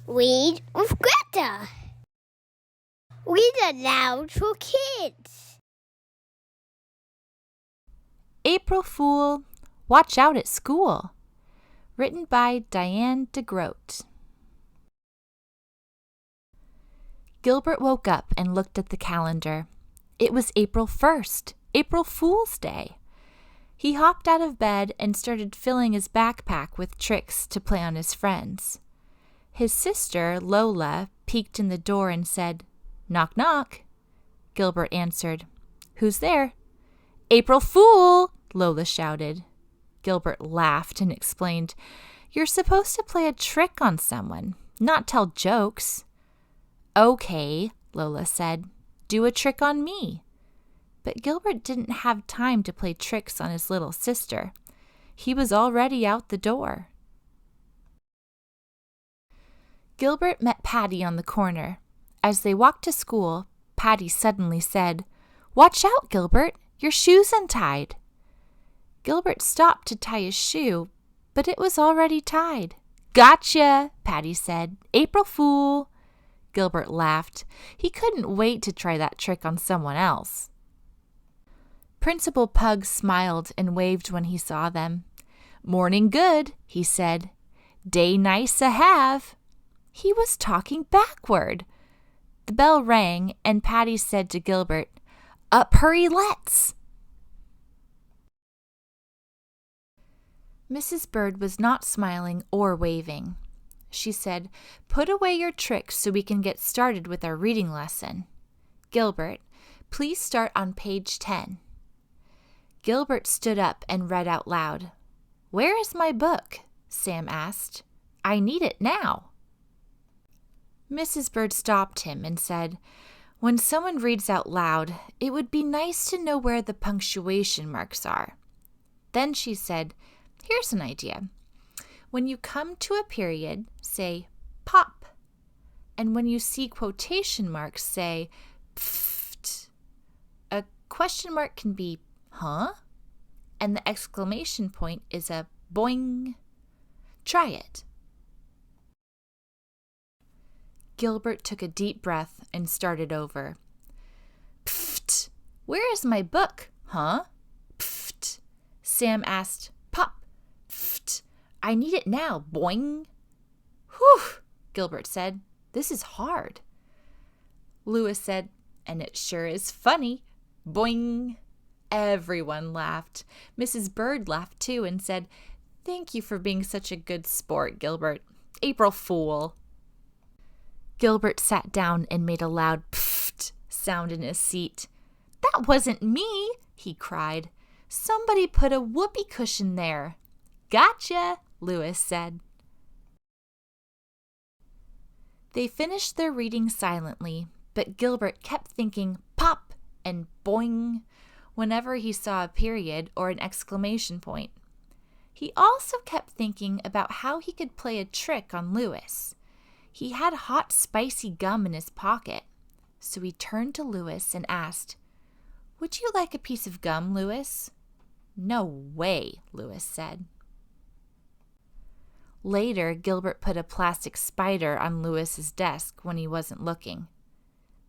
Read with Greta. Read aloud for kids. April Fool, Watch Out at School. Written by Diane deGroat. Gilbert woke up and looked at the calendar. It was April 1st, April Fool's Day. He hopped out of bed and started filling his backpack with tricks to play on his friends. His sister, Lola, peeked in the door and said, "Knock, knock." Gilbert answered, "Who's there?" "April Fool!" Lola shouted. Gilbert laughed and explained, "You're supposed to play a trick on someone, not tell jokes." "Okay," Lola said, "do a trick on me." But Gilbert didn't have time to play tricks on his little sister. He was already out the door. Gilbert met Patty on the corner. As they walked to school, Patty suddenly said, "Watch out, Gilbert, your shoe's untied." Gilbert stopped to tie his shoe, but it was already tied. "Gotcha," Patty said. "April Fool." Gilbert laughed. He couldn't wait to try that trick on someone else. Principal Pug smiled and waved when he saw them. "Morning good," he said. "Day nice to have." He was talking backward. The bell rang, and Patty said to Gilbert, "Up hurry, let's." Mrs. Bird was not smiling or waving. She said, "Put away your tricks so we can get started with our reading lesson. Gilbert, please start on page 10. Gilbert stood up and read out loud. "Where is my book?" Sam asked. "I need it now." Mrs. Bird stopped him and said, "When someone reads out loud, it would be nice to know where the punctuation marks are." Then she said, "Here's an idea. When you come to a period, say pop. And when you see quotation marks, say pfft. A question mark can be huh? And the exclamation point is a boing. Try it." Gilbert took a deep breath and started over. "Pfft, where is my book, huh? Pfft." Sam asked, "Pop, pfft, I need it now, boing." "Whew," Gilbert said, "this is hard." Lewis said, "And it sure is funny, boing." Everyone laughed. Mrs. Bird laughed too and said, "Thank you for being such a good sport, Gilbert. April Fool." Gilbert sat down and made a loud pfft sound in his seat. "That wasn't me," he cried. "Somebody put a whoopee cushion there." "Gotcha," Lewis said. They finished their reading silently, but Gilbert kept thinking pop and boing whenever he saw a period or an exclamation point. He also kept thinking about how he could play a trick on Lewis. He had hot, spicy gum in his pocket, so he turned to Lewis and asked, "Would you like a piece of gum, Lewis?" "No way," Lewis said. Later, Gilbert put a plastic spider on Lewis's desk when he wasn't looking.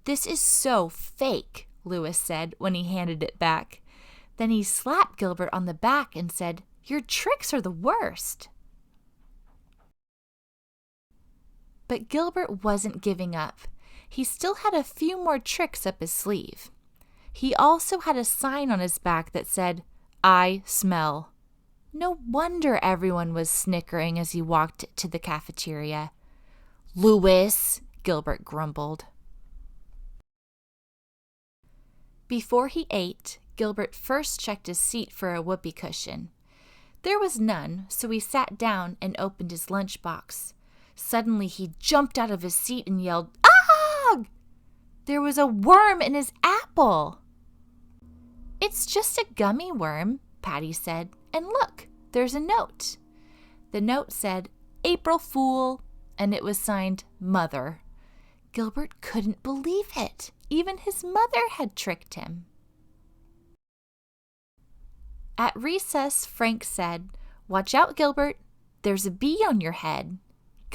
"This is so fake," Lewis said when he handed it back. Then he slapped Gilbert on the back and said, "Your tricks are the worst." But Gilbert wasn't giving up. He still had a few more tricks up his sleeve. He also had a sign on his back that said, "I smell." No wonder everyone was snickering as he walked to the cafeteria. "Lewis," Gilbert grumbled. Before he ate, Gilbert first checked his seat for a whoopee cushion. There was none, so he sat down and opened his lunchbox. Suddenly he jumped out of his seat and yelled, "Ah!" There was a worm in his apple. "It's just a gummy worm," Patty said, "and look, there's a note." The note said, "April Fool," and it was signed Mother. Gilbert couldn't believe it. Even his mother had tricked him. At recess, Frank said, "Watch out, Gilbert. There's a bee on your head."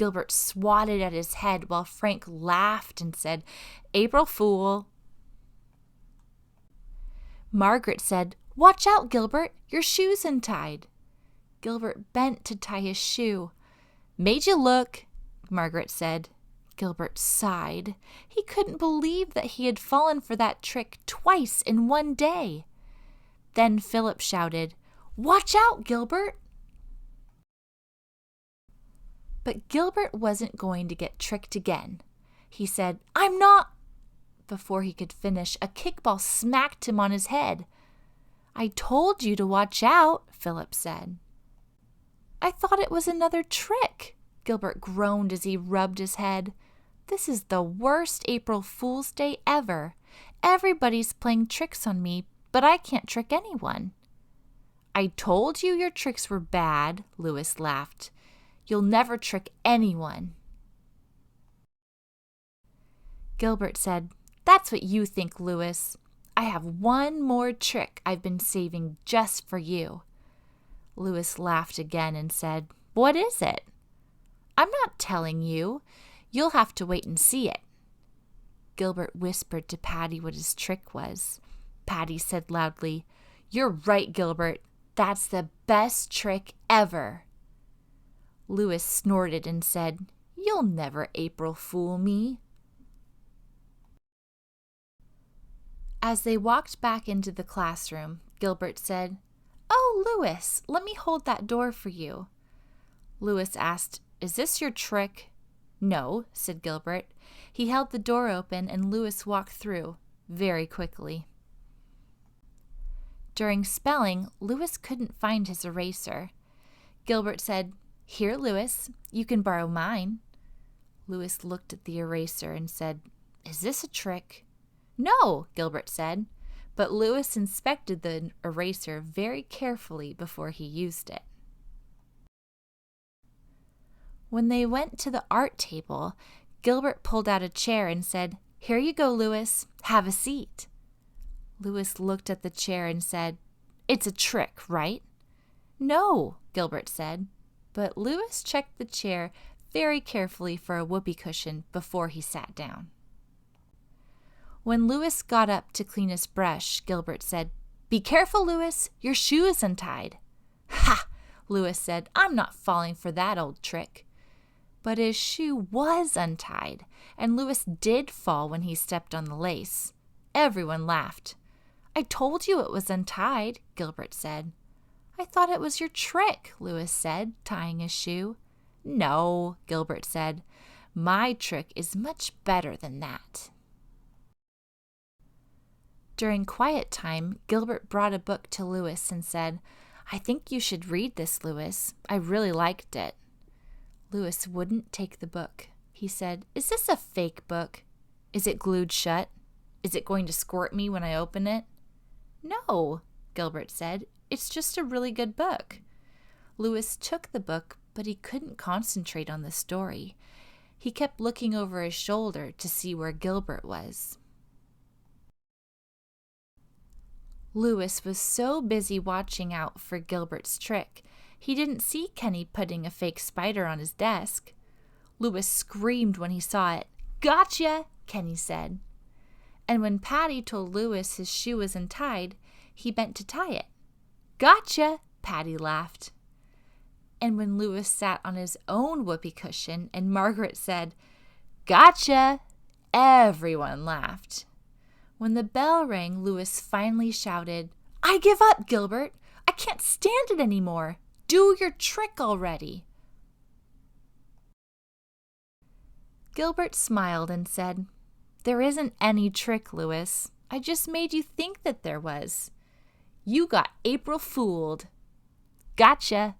Gilbert swatted at his head while Frank laughed and said, "April Fool." Margaret said, "Watch out, Gilbert, your shoe's untied." Gilbert bent to tie his shoe. "Made you look," Margaret said. Gilbert sighed. He couldn't believe that he had fallen for that trick twice in one day. Then Philip shouted, "Watch out, Gilbert!" But Gilbert wasn't going to get tricked again. He said, "I'm not—" Before he could finish, a kickball smacked him on his head. "I told you to watch out," Philip said. "I thought it was another trick," Gilbert groaned as he rubbed his head. "This is the worst April Fool's Day ever. Everybody's playing tricks on me, but I can't trick anyone." "I told you your tricks were bad," Louis laughed. "You'll never trick anyone." Gilbert said, "That's what you think, Louis. I have one more trick I've been saving just for you." Louis laughed again and said, "What is it?" "I'm not telling you. You'll have to wait and see it." Gilbert whispered to Patty what his trick was. Patty said loudly, "You're right, Gilbert. That's the best trick ever." Louis snorted and said, "You'll never April Fool me." As they walked back into the classroom, Gilbert said, "Oh, Louis, let me hold that door for you." Louis asked, "Is this your trick?" "No," said Gilbert. He held the door open and Louis walked through, very quickly. During spelling, Louis couldn't find his eraser. Gilbert said, "Here, Louis, you can borrow mine." Louis looked at the eraser and said, "Is this a trick?" "No," Gilbert said, but Louis inspected the eraser very carefully before he used it. When they went to the art table, Gilbert pulled out a chair and said, "Here you go, Louis. Have a seat." Louis looked at the chair and said, "It's a trick, right?" "No," Gilbert said, but Louis checked the chair very carefully for a whoopee cushion before he sat down. When Louis got up to clean his brush, Gilbert said, "Be careful, Louis. Your shoe is untied." "Ha!" Louis said, "I'm not falling for that old trick." But his shoe was untied, and Louis did fall when he stepped on the lace. Everyone laughed. "I told you it was untied," Gilbert said. "I thought it was your trick," Louis said, tying his shoe. "No," Gilbert said. "My trick is much better than that." During quiet time, Gilbert brought a book to Louis and said, "I think you should read this, Louis. I really liked it." Louis wouldn't take the book. He said, "Is this a fake book? Is it glued shut? Is it going to squirt me when I open it?" "No," Gilbert said. "It's just a really good book." Louis took the book, but he couldn't concentrate on the story. He kept looking over his shoulder to see where Gilbert was. Louis was so busy watching out for Gilbert's trick, he didn't see Kenny putting a fake spider on his desk. Louis screamed when he saw it. "Gotcha!" Kenny said. And when Patty told Louis his shoe was untied, he bent to tie it. "Gotcha!" Patty laughed. And when Louis sat on his own whoopee cushion and Margaret said, "Gotcha!" everyone laughed. When the bell rang, Louis finally shouted, "I give up, Gilbert! I can't stand it anymore! Do your trick already!" Gilbert smiled and said, "There isn't any trick, Louis. I just made you think that there was. You got April fooled." "Gotcha!"